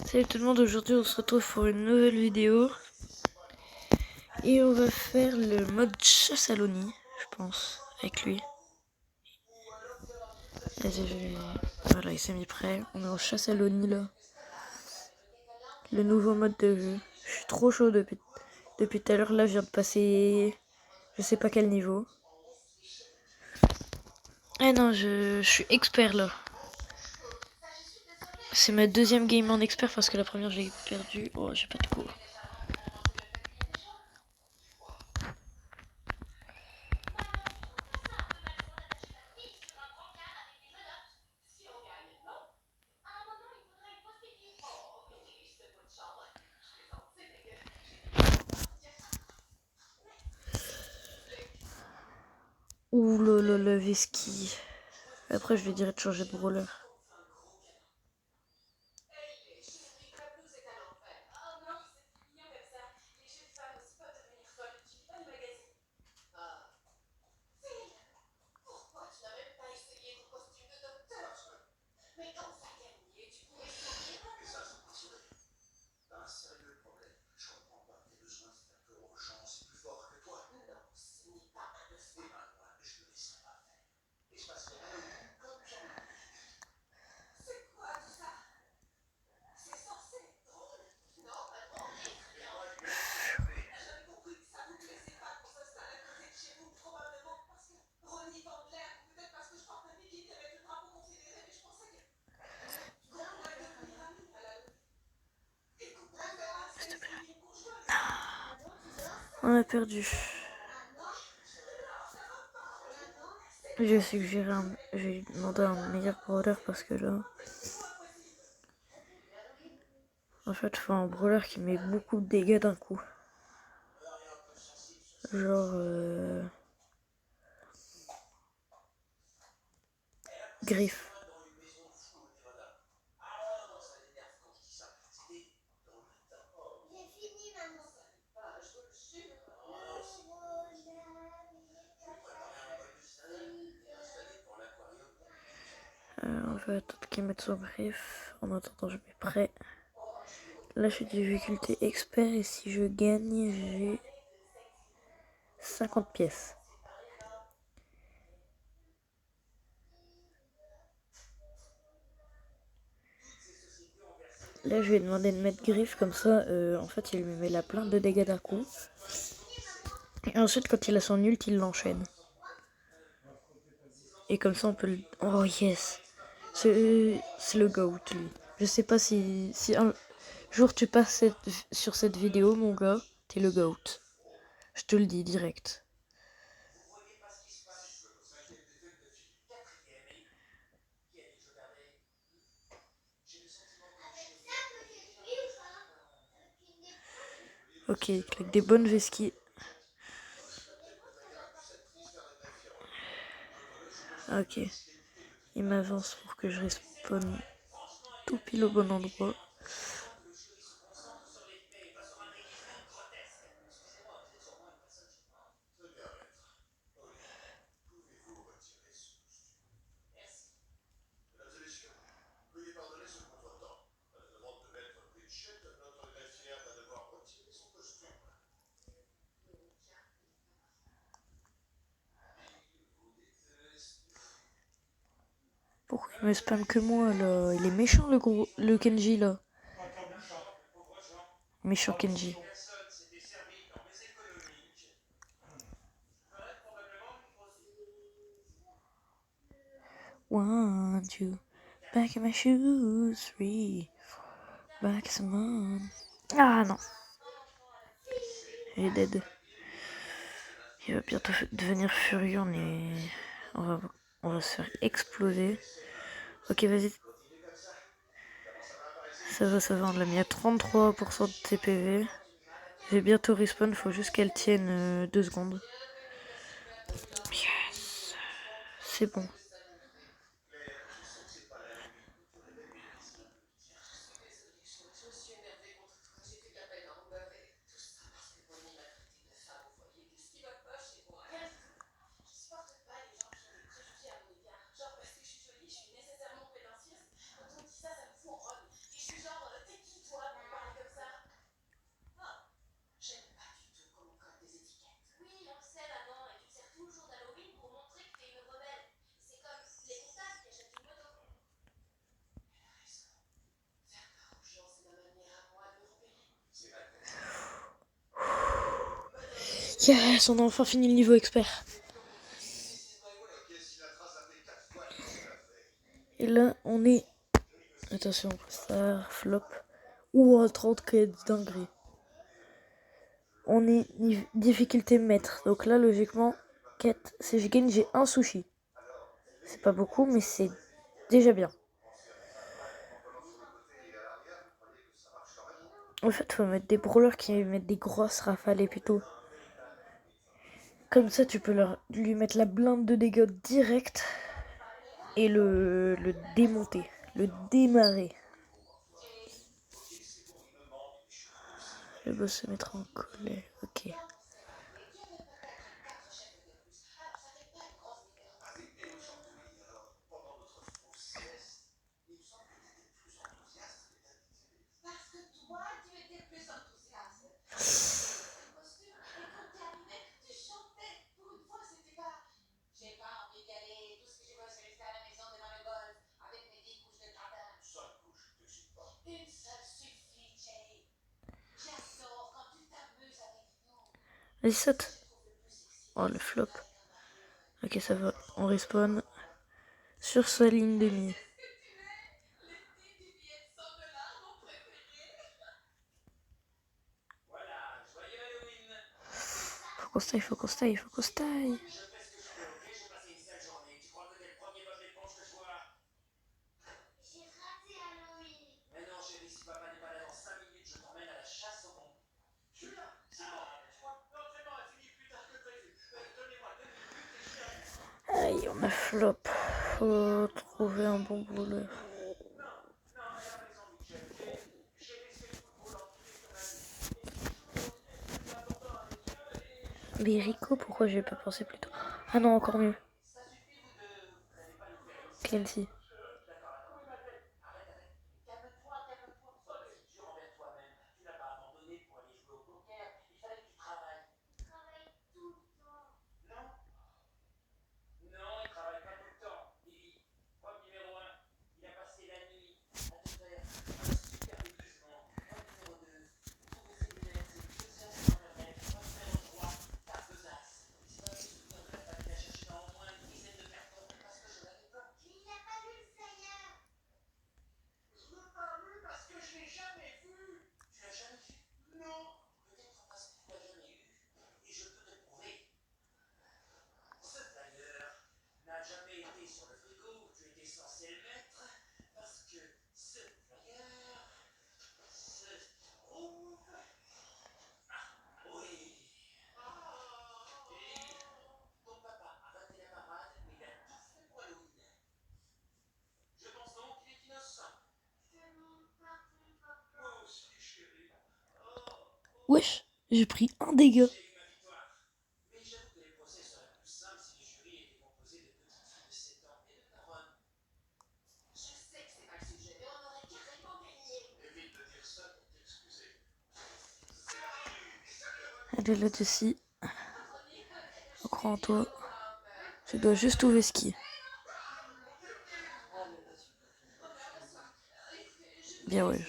Salut tout le monde, aujourd'hui on se retrouve pour une nouvelle vidéo et on va faire le mode chasse à l'Oni, je pense, avec lui. Voilà, il s'est mis prêt, on est en chasse à l'Oni là. Le nouveau mode de jeu. Je suis trop chaud depuis tout à l'heure, là je viens de passer je sais pas quel niveau. Ah non, je suis expert là. C'est ma deuxième game en expert parce que la première j'ai perdu. Oh, j'ai pas de cours. Ouh là là, Veski. Après je lui dirai de changer de brawler. On a perdu. Je sais que j'ai demandé un meilleur brawler parce que là... En fait, il faut un brawler qui met beaucoup de dégâts d'un coup. Genre... Griffe. On va attendre qu'il mette son griffe. En attendant, je mets prêt. Là, je suis difficulté expert et si je gagne, j'ai 50 pièces. Là, je vais demander de mettre griffe comme ça. En fait, il me met la plainte de dégâts d'un coup. Et ensuite, quand il a son ult, il l'enchaîne. Et comme ça, on peut le... Oh yes! C'est le GOAT, lui. Je sais pas si un jour tu passes sur cette vidéo, mon gars, t'es le GOAT. Je te le dis direct. Ok, avec des bonnes vesquilles. Ok. Il m'avance pour que je respawn tout pile au bon endroit. Pourquoi il me spam que moi là? Il est méchant le Kenji là. Méchant Kenji. One, two, back in my shoes, 3, 4, back some on. Ah non. Il est dead. Il va bientôt devenir furieux, on va se faire exploser. Ok, vas-y. Ça va, on l'a mis à 33% de TPV. Je vais bientôt respawn, faut juste qu'elle tienne 2 secondes. Yes. C'est bon. Yes, on a enfin fini le niveau expert. Et là, on est... Attention, star, flop. Ouh, 30 quêtes dinguerie. On est difficulté maître. Donc là, logiquement, quête, si je gagne, j'ai un sushi. C'est pas beaucoup, mais c'est déjà bien. En fait, faut mettre des brawlers qui mettent des grosses rafales et plutôt. Comme ça, tu peux lui mettre la blinde de dégâts direct et le démonter, le démarrer. Le boss se mettra en colère. Ok. Vas-y, saute. Oh, le flop. Ok, ça va. On respawn sur sa ligne de mie. Faut qu'on se taille. Aïe, on a flop. Faut trouver un bon brawler. Mais Rico, pourquoi j'ai pas pensé plus tôt? Ah non, encore mieux. Clancy. Wesh, j'ai pris un dégât. Allez là-dessus. Je crois en toi. Je dois juste trouver ski. Bien ouais.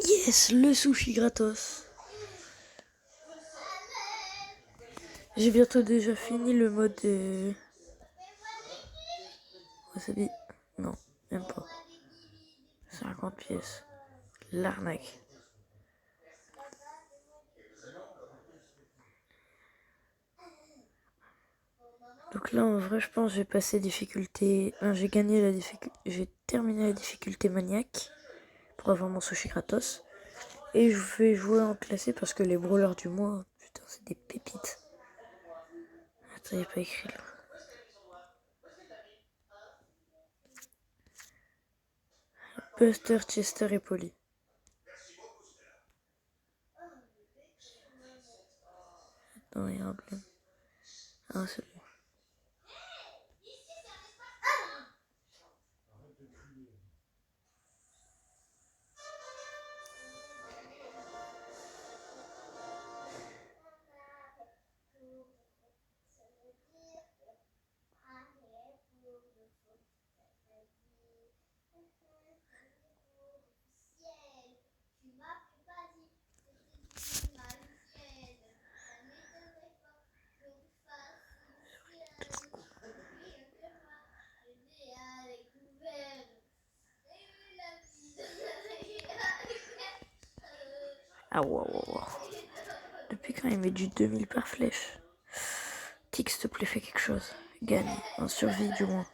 Yes, le sushi gratos. J'ai bientôt déjà fini le mode wasabi. Non, même pas. 50 pièces. L'arnaque. Donc là, en vrai, je pense que j'ai passé difficulté... j'ai gagné la difficulté... J'ai terminé la difficulté maniaque pour avoir mon sushi gratos. Et je vais jouer en classé parce que les brawlers du mois, putain, c'est des pépites. Ça y est pas écrit là. Buster, Chester et Polly. Attends, il y a un bleu. Ah, c'est bon. Ah wow. Depuis quand il met du 2000 par flèche? Tic, s'il te plaît, fais quelque chose. Gagne, en survie du moins.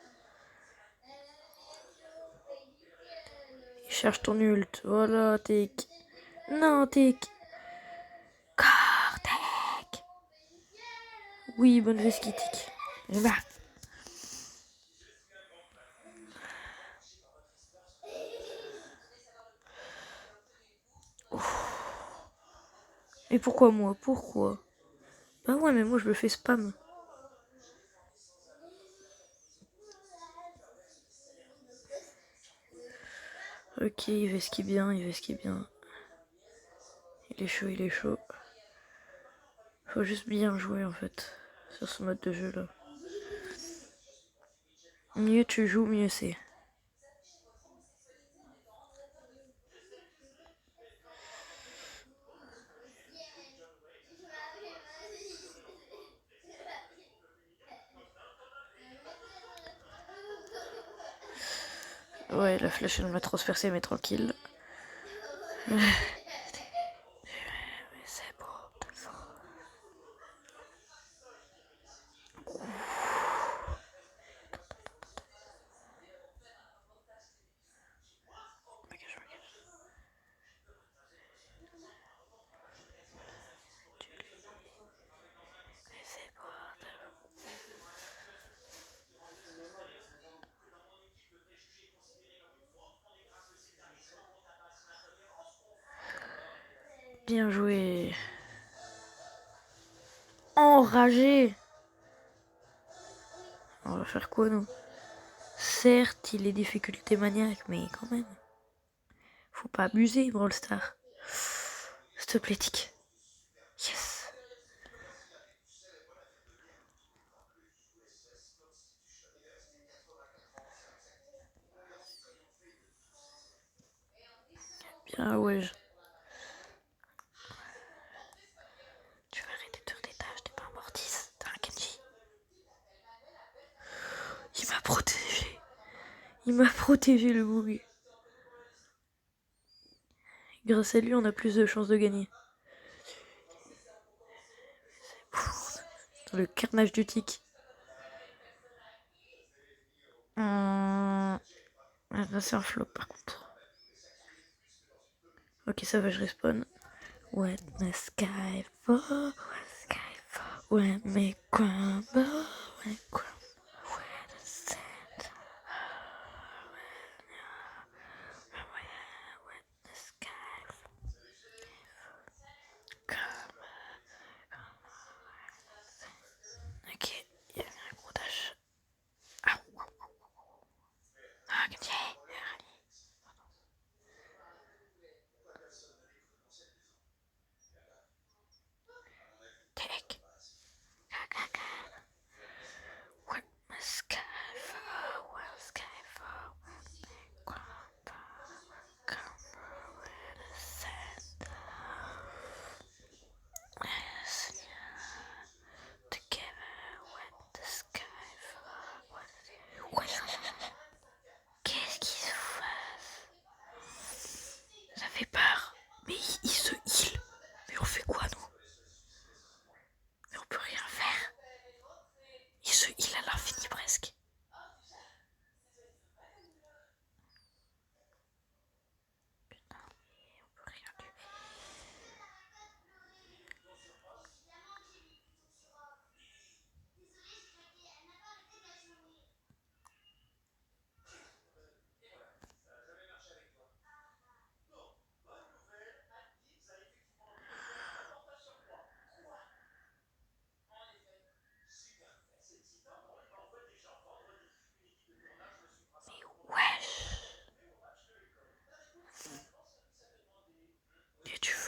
Il cherche ton ult. Voilà, Tic. Non, Tic. Cortec. Oui, bonne vesquille, Tic. Bah. Et pourquoi moi? Pourquoi? Bah ouais, mais moi je le fais spam. Ok, il fait ce qui est bien, il fait ce qui est bien. Il est chaud, il est chaud. Faut juste bien jouer en fait, sur ce mode de jeu là. Mieux tu joues, mieux c'est. Ouais, la flèche elle m'a transpercé, mais tranquille. Mais c'est beau, t'as fort. Bien joué. Enragé. On va faire quoi nous? Certes, il est difficulté maniaque, mais quand même. Faut pas abuser, Brawl Star. S'il te plaît, Tic. Yes. Bien, ouais. Tu vas arrêter de faire des tâches, t'es pas un Mortis, t'es un Kenji. Il m'a protégé. Il m'a protégé le bouc. Grâce à lui, on a plus de chances de gagner. Le carnage du tic. C'est un flop par contre. Ok, ça va, je respawn. When the sky fall, when the sky fall, when me crumble, when crumble, when the sand, when the sky come. Ok, il y avait un gros dash. Ah, ah, ok. Tic.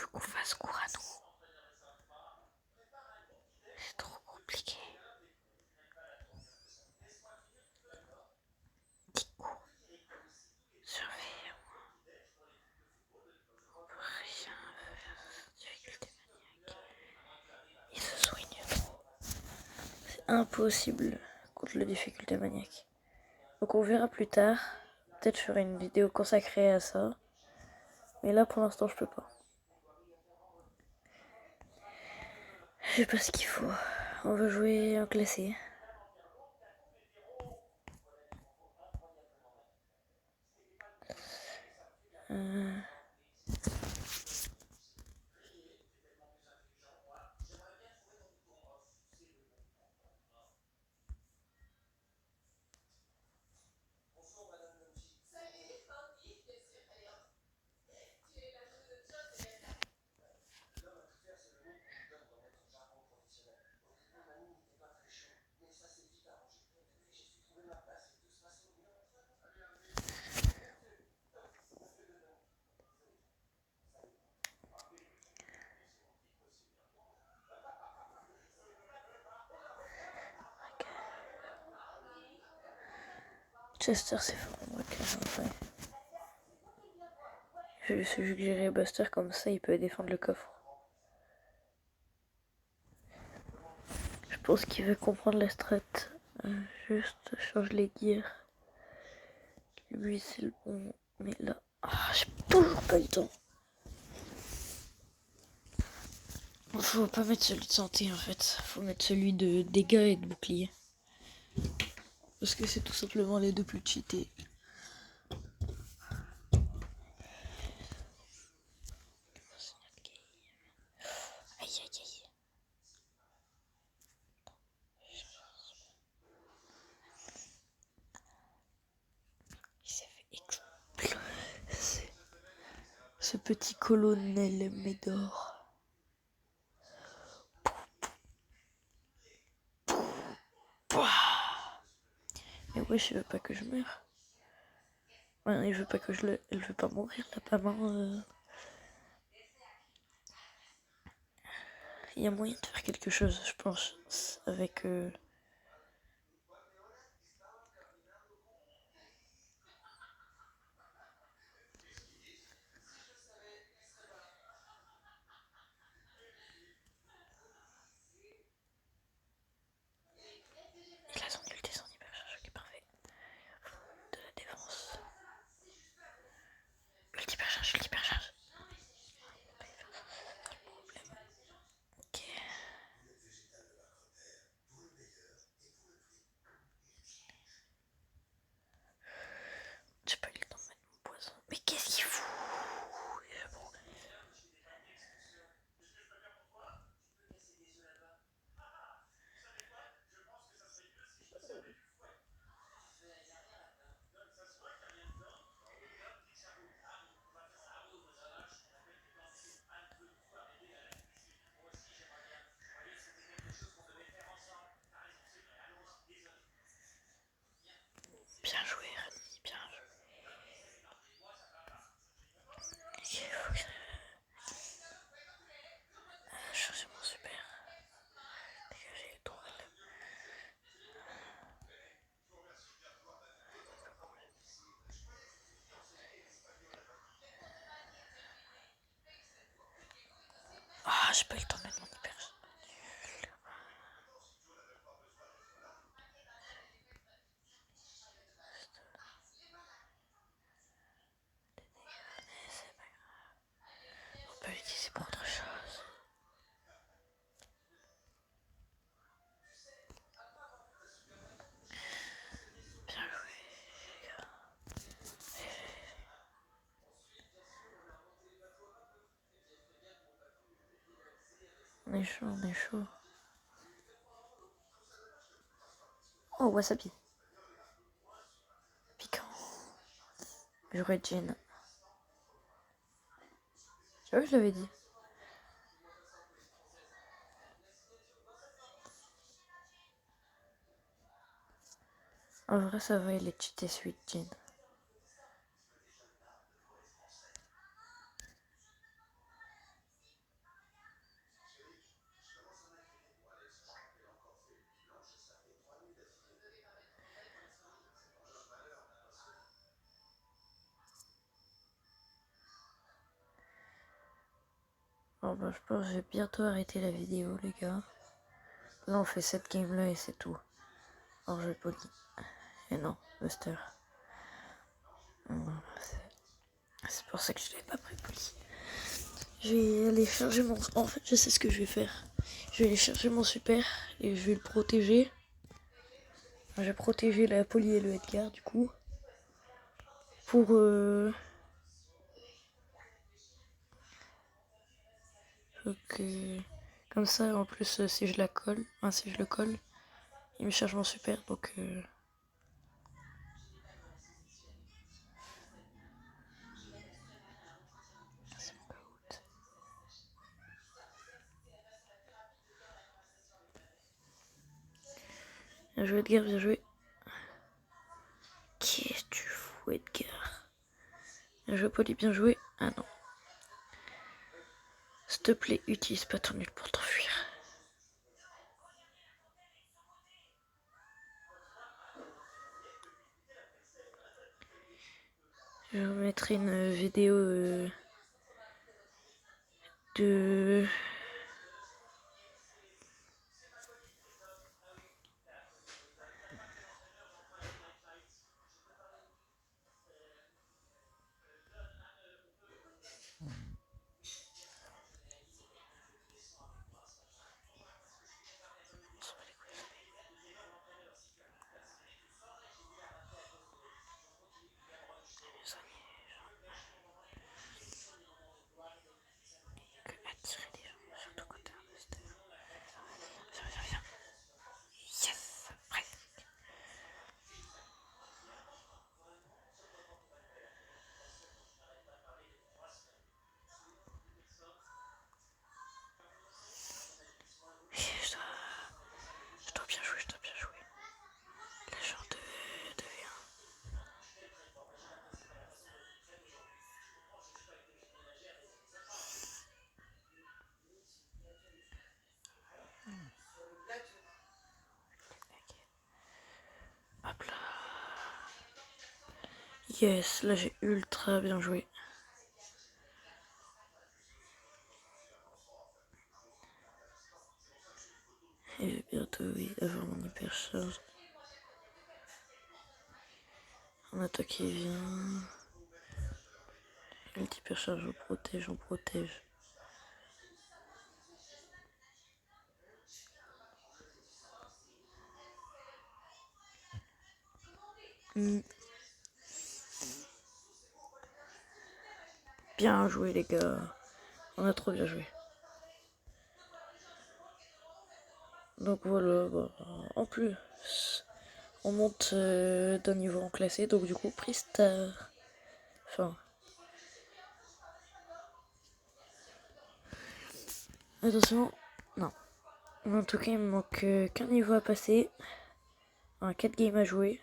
veux qu'on fasse cours à nous. C'est trop compliqué. Petit cours. Surveillez-moi. Rien difficulté maniaque. Il se soigne trop. C'est impossible contre la difficulté maniaque. Donc on verra plus tard. Peut-être je ferai une vidéo consacrée à ça. Mais là pour l'instant je peux pas. Je sais pas ce qu'il faut. On va jouer en classé. Chester c'est fort. Ouais. Je vais suggérer Buster comme ça il peut défendre le coffre. Je pense qu'il veut comprendre la strat. Juste change les gears. Lui c'est le bon. Mais là. Ah, j'ai toujours pas le temps. Faut pas mettre celui de santé en fait. Faut mettre celui de dégâts et de bouclier. Parce que c'est tout simplement les deux plus cheatés. Aïe aïe aïe. Il s'est fait exploser. Ce petit colonel Médor. Mais wesh, il veut pas que je meure. Ouais, il veut pas que je le. Elle veut pas mourir, la maman. Il y a moyen de faire quelque chose, je pense, avec. Il a son ulti, son hypercharge, qui est parfait. De la défense. Ulti hypercharge, ulti hypercharge. Ok. J'ai pas eu le temps de mettre mon poison. Mais qu'est-ce qu'il fout? Bien joué, Rani, bien joué. Ok, faut que je cherche mon super. Dégager le tour. Ah, j'ai pas eu le temps de mettre mon hypercharge. C'est pas grave. On peut l'utiliser pour autre chose. Bien joué, les gars. On est chaud, on est chaud. Oh, wasabi. Piquant. J'aurais Jean. Tu vois, je l'avais dit. En vrai, ça va, il est cheaté Sweet Jean. Bon bah je pense que je vais bientôt arrêter la vidéo les gars. Là on fait cette game là et c'est tout. Alors je vais poli. Et non, Buster. C'est pour ça que je l'ai pas pris poli. Je vais aller charger mon... En fait je sais ce que je vais faire. Je vais aller chercher mon super et je vais le protéger. Je vais protéger la Polly et le Edgar du coup. Pour... Donc, comme ça en plus si je la colle, enfin si je le colle, il me charge mon super donc... Bien joué Edgar, bien joué. Qu'est-ce que tu fous Edgar? Bien joué Polly, bien joué. Ah non. S'il te plaît, utilise pas ton nul pour t'enfuir. Je vais vous mettre une vidéo de... attirer des gens, surtout quand t'es un buster. Viens. Yes, presque. Je dois bien jouer, L'agent devient... Hop là. Yes, là j'ai ultra bien joué. Et bientôt, oui, avoir mon hyper charge. On attaque qui vient. Le hyper charge, on protège. Bien joué les gars. On a trop bien joué. Donc voilà, bah, en plus, on monte d'un niveau en classé, donc du coup, Pristar. Enfin. Attention, non. En tout cas, il me manque qu'un niveau à passer. 4 games à jouer.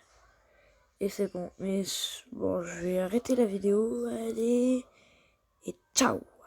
Et c'est bon. Mais bon, je vais arrêter la vidéo. Allez. Et ciao!